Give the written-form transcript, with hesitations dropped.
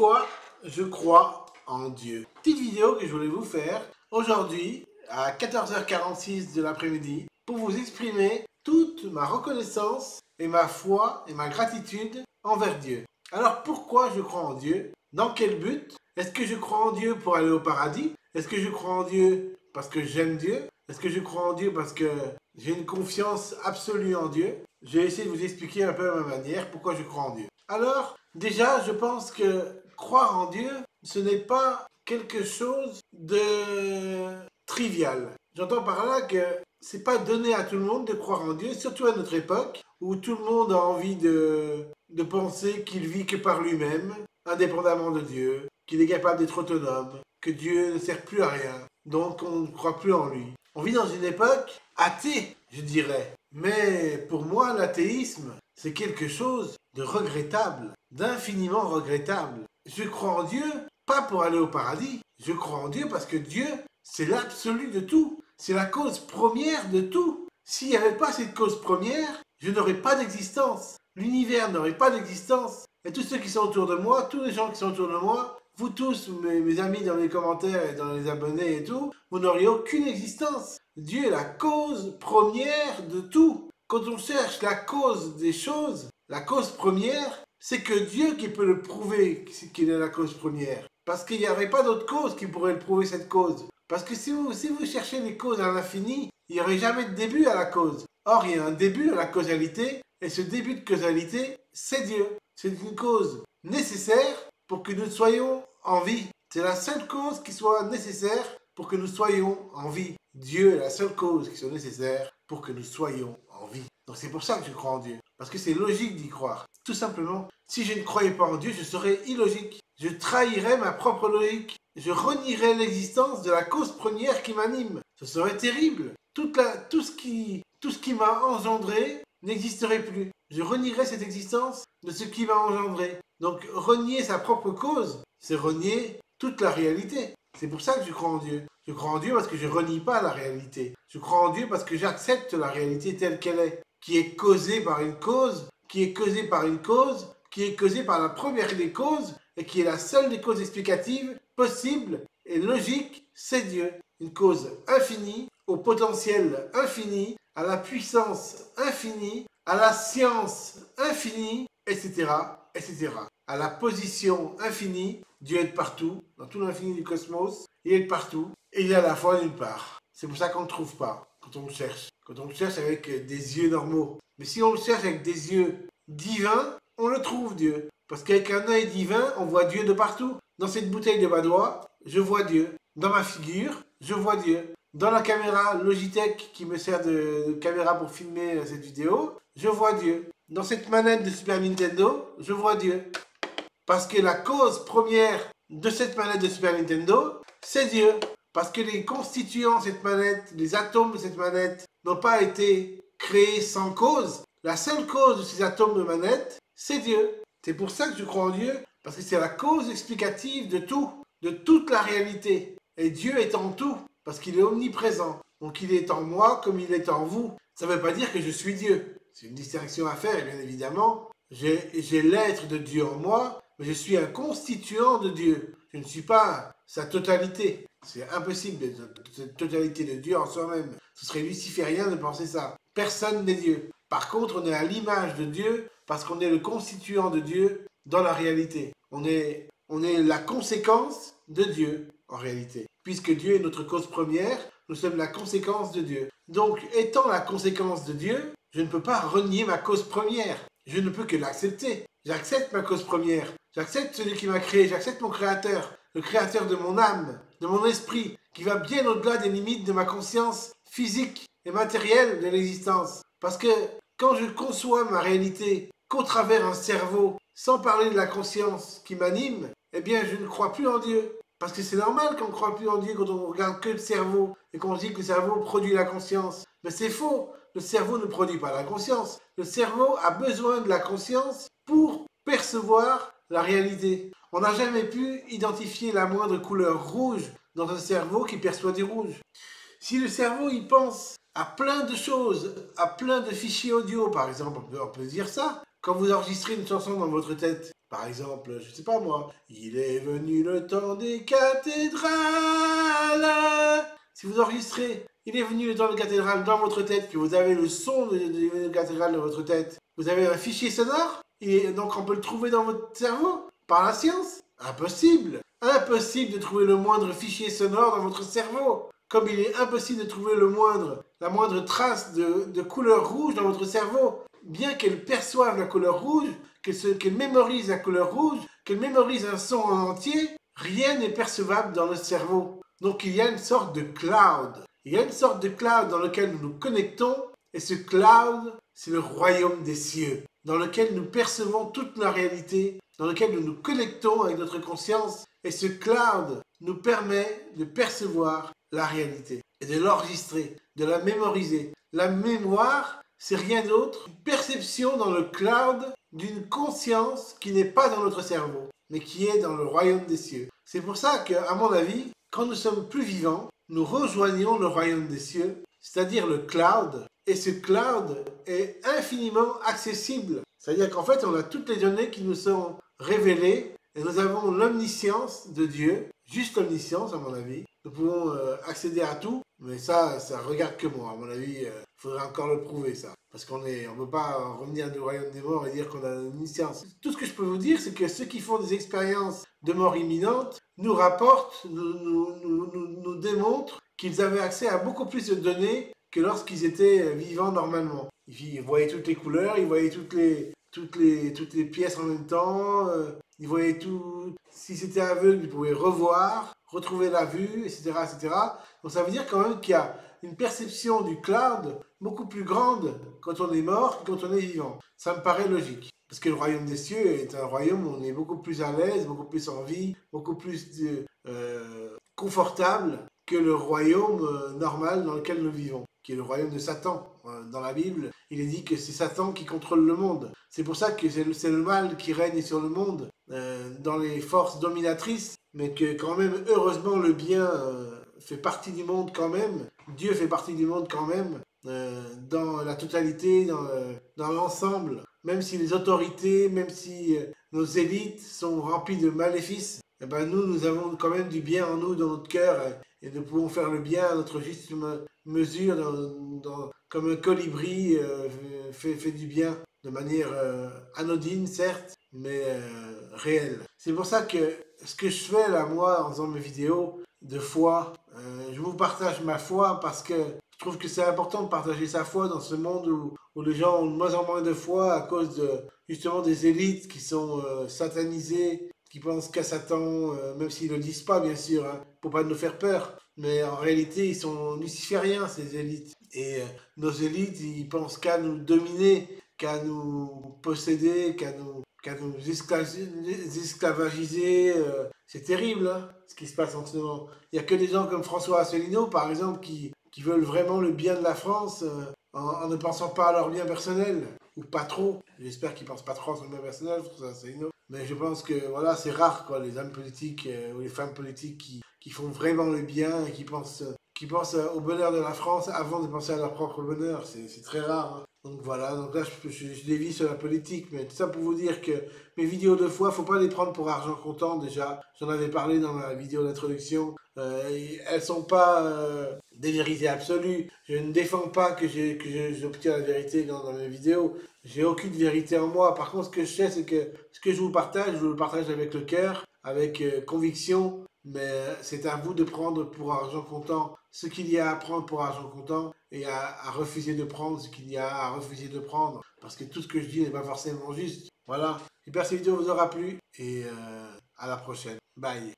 Pourquoi je crois en Dieu? Petite vidéo que je voulais vous faire aujourd'hui à 14h46 de l'après-midi pour vous exprimer toute ma reconnaissance et ma foi et ma gratitude envers Dieu. Alors pourquoi je crois en Dieu? Dans quel but? Est-ce que je crois en Dieu pour aller au paradis? Est-ce que je crois en Dieu parce que j'aime Dieu? Est-ce que je crois en Dieu parce que j'ai une confiance absolue en Dieu? Je vais essayer de vous expliquer un peu à ma manière pourquoi je crois en Dieu. Alors, déjà, je pense que croire en Dieu, ce n'est pas quelque chose de trivial. J'entends par là que c'est pas donné à tout le monde de croire en Dieu, surtout à notre époque, où tout le monde a envie de penser qu'il vit que par lui-même, indépendamment de Dieu, qu'il est capable d'être autonome, que Dieu ne sert plus à rien, donc on ne croit plus en lui. On vit dans une époque athée, je dirais. Mais pour moi, l'athéisme, c'est quelque chose de regrettable, d'infiniment regrettable. Je crois en Dieu, pas pour aller au paradis. Je crois en Dieu parce que Dieu, c'est l'absolu de tout. C'est la cause première de tout. S'il n'y avait pas cette cause première, je n'aurais pas d'existence. L'univers n'aurait pas d'existence. Et tous ceux qui sont autour de moi, tous les gens qui sont autour de moi, vous tous, mes amis dans les commentaires et dans les abonnés et tout, vous n'auriez aucune existence. Dieu est la cause première de tout. Quand on cherche la cause des choses, la cause première, c'est que Dieu qui peut le prouver qu'il est la cause première. Parce qu'il n'y aurait pas d'autre cause qui pourrait le prouver cette cause. Parce que si vous cherchez les causes à l'infini, il n'y aurait jamais de début à la cause. Or, il y a un début à la causalité, et ce début de causalité, c'est Dieu. C'est une cause nécessaire pour que nous soyons en vie. C'est la seule cause qui soit nécessaire pour que nous soyons en vie. Dieu est la seule cause qui soit nécessaire pour que nous soyons en vie. Donc c'est pour ça que je crois en Dieu. Parce que c'est logique d'y croire. Tout simplement, si je ne croyais pas en Dieu, je serais illogique. Je trahirais ma propre logique. Je renierais l'existence de la cause première qui m'anime. Ce serait terrible. Tout ce qui m'a engendré n'existerait plus. Je renierais cette existence de ce qui m'a engendré. Donc renier sa propre cause, c'est renier toute la réalité. C'est pour ça que je crois en Dieu. Je crois en Dieu parce que je renie pas la réalité. Je crois en Dieu parce que j'accepte la réalité telle qu'elle est, qui est causée par une cause, qui est causée par une cause, qui est causée par la première des causes, et qui est la seule des causes explicatives possibles et logiques, c'est Dieu. Une cause infinie, au potentiel infini, à la puissance infinie, à la science infinie, etc., etc. À la position infinie, Dieu est partout, dans tout l'infini du cosmos, il est partout, et il est à la fois nulle part. C'est pour ça qu'on ne le trouve pas, quand on le cherche. Quand on le cherche avec des yeux normaux. Mais si on le cherche avec des yeux divins, on le trouve, Dieu. Parce qu'avec un œil divin, on voit Dieu de partout. Dans cette bouteille de Badois, je vois Dieu. Dans ma figure, je vois Dieu. Dans la caméra Logitech qui me sert de caméra pour filmer cette vidéo, je vois Dieu. Dans cette manette de Super Nintendo, je vois Dieu. Parce que la cause première de cette manette de Super Nintendo, c'est Dieu. Parce que les constituants de cette manette, les atomes de cette manette, n'ont pas été créés sans cause. La seule cause de ces atomes de manette, c'est Dieu. C'est pour ça que je crois en Dieu, parce que c'est la cause explicative de tout, de toute la réalité. Et Dieu est en tout, parce qu'il est omniprésent. Donc il est en moi comme il est en vous. Ça ne veut pas dire que je suis Dieu. C'est une distinction à faire, bien évidemment. J'ai l'être de Dieu en moi, mais je suis un constituant de Dieu. Je ne suis pas sa totalité. C'est impossible d'être cette totalité de Dieu en soi-même. Ce serait luciférien de penser ça. Personne n'est Dieu. Par contre, on est à l'image de Dieu parce qu'on est le constituant de Dieu dans la réalité. On est la conséquence de Dieu en réalité. Puisque Dieu est notre cause première, nous sommes la conséquence de Dieu. Donc, étant la conséquence de Dieu, je ne peux pas renier ma cause première. Je ne peux que l'accepter. J'accepte ma cause première. J'accepte celui qui m'a créé. J'accepte mon créateur. Le créateur de mon âme, de mon esprit, qui va bien au-delà des limites de ma conscience physique et matérielle de l'existence. Parce que quand je conçois ma réalité qu'au travers un cerveau, sans parler de la conscience qui m'anime, eh bien je ne crois plus en Dieu. Parce que c'est normal qu'on ne croit plus en Dieu quand on regarde que le cerveau et qu'on dit que le cerveau produit la conscience. Mais c'est faux. Le cerveau ne produit pas la conscience. Le cerveau a besoin de la conscience pour percevoir la réalité. On n'a jamais pu identifier la moindre couleur rouge dans un cerveau qui perçoit du rouge. Si le cerveau il pense à plein de choses, à plein de fichiers audio par exemple, on peut dire ça. Quand vous enregistrez une chanson dans votre tête, Par exemple, je sais pas moi, il est venu le temps des cathédrales. Si vous enregistrez, il est venu le temps des cathédrales dans votre tête, que vous avez le son des cathédrales dans votre tête, vous avez un fichier sonore, et donc on peut le trouver dans votre cerveau par la science. Impossible. Impossible de trouver le moindre fichier sonore dans votre cerveau. Comme il est impossible de trouver la moindre trace de couleur rouge dans votre cerveau. Bien qu'elle perçoive la couleur rouge, qu'elle mémorise la couleur rouge, qu'elle mémorise un son en entier, rien n'est percevable dans notre cerveau. Donc il y a une sorte de cloud. Il y a une sorte de cloud dans lequel nous nous connectons, et ce cloud, c'est le royaume des cieux, dans lequel nous percevons toute la réalité, dans lequel nous nous connectons avec notre conscience, et ce cloud nous permet de percevoir la réalité et de l'enregistrer, de la mémoriser. La mémoire, c'est rien d'autre qu'une perception dans le cloud d'une conscience qui n'est pas dans notre cerveau, mais qui est dans le royaume des cieux. C'est pour ça qu'à mon avis, quand nous sommes plus vivants, nous rejoignons le royaume des cieux, c'est-à-dire le cloud, et ce cloud est infiniment accessible. C'est-à-dire qu'en fait, on a toutes les données qui nous sont révélées, et nous avons l'omniscience de Dieu, juste l'omniscience à mon avis. Nous pouvons accéder à tout, mais ça regarde que moi. À mon avis, il faudrait encore le prouver ça. Parce qu'on ne peut pas revenir du royaume des morts et dire qu'on a l'omniscience. Tout ce que je peux vous dire, c'est que ceux qui font des expériences de mort imminente nous rapportent, nous démontrent qu'ils avaient accès à beaucoup plus de données que lorsqu'ils étaient vivants normalement. Ils voyaient toutes les couleurs, ils voyaient toutes les pièces en même temps, ils voyaient tout. Si c'était aveugle, ils pouvaient revoir, retrouver la vue, etc., etc. Donc ça veut dire quand même qu'il y a une perception du cloud beaucoup plus grande quand on est mort que quand on est vivant. Ça me paraît logique. Parce que le royaume des cieux est un royaume où on est beaucoup plus à l'aise, beaucoup plus en vie, beaucoup plus confortable que le royaume normal dans lequel nous vivons, qui est le royaume de Satan. Dans la Bible, il est dit que c'est Satan qui contrôle le monde. C'est pour ça que c'est le mal qui règne sur le monde, dans les forces dominatrices, mais que quand même, heureusement, le bien fait partie du monde quand même. Dieu fait partie du monde quand même, dans la totalité, dans l'ensemble. Même si les autorités, même si nos élites sont remplies de maléfices, eh ben nous avons quand même du bien en nous, dans notre cœur, et nous pouvons faire le bien à notre juste mesure, comme un colibri fait du bien, de manière anodine, certes, mais réelle. C'est pour ça que ce que je fais là, moi, en faisant mes vidéos de foi, je vous partage ma foi parce que je trouve que c'est important de partager sa foi dans ce monde où les gens ont de moins en moins de foi à cause justement des élites qui sont satanisées, qui pensent qu'à Satan, même s'ils ne le disent pas bien sûr, hein, pour pas nous faire peur. Mais en réalité, ils sont lucifériens, ces élites. Et nos élites, ils pensent qu'à nous dominer, qu'à nous posséder, qu'à nous esclavagiser. C'est terrible, hein, ce qui se passe en ce moment. Il n'y a que des gens comme François Asselineau, par exemple, qui veulent vraiment le bien de la France en ne pensant pas à leur bien personnel. Ou pas trop. J'espère qu'ils ne pensent pas trop à son bien personnel, François Asselineau. Mais je pense que voilà, c'est rare, quoi, les hommes politiques ou les femmes politiques qui font vraiment le bien et qui pensent au bonheur de la France avant de penser à leur propre bonheur. C'est très rare, hein. Donc voilà, donc là je dévie sur la politique, mais tout ça pour vous dire que mes vidéos de foi, faut pas les prendre pour argent comptant déjà. J'en avais parlé dans ma vidéo d'introduction. Elles sont pas des vérités absolues. Je ne défends pas que j'obtiens la vérité dans mes vidéos. J'ai aucune vérité en moi. Par contre, ce que je sais, c'est que ce que je vous le partage avec le cœur, avec conviction. Mais c'est à vous de prendre pour argent comptant ce qu'il y a à prendre pour argent comptant et à refuser de prendre ce qu'il y a à refuser de prendre. Parce que tout ce que je dis n'est pas forcément juste. Voilà. J'espère que cette vidéo vous aura plu et à la prochaine. Bye.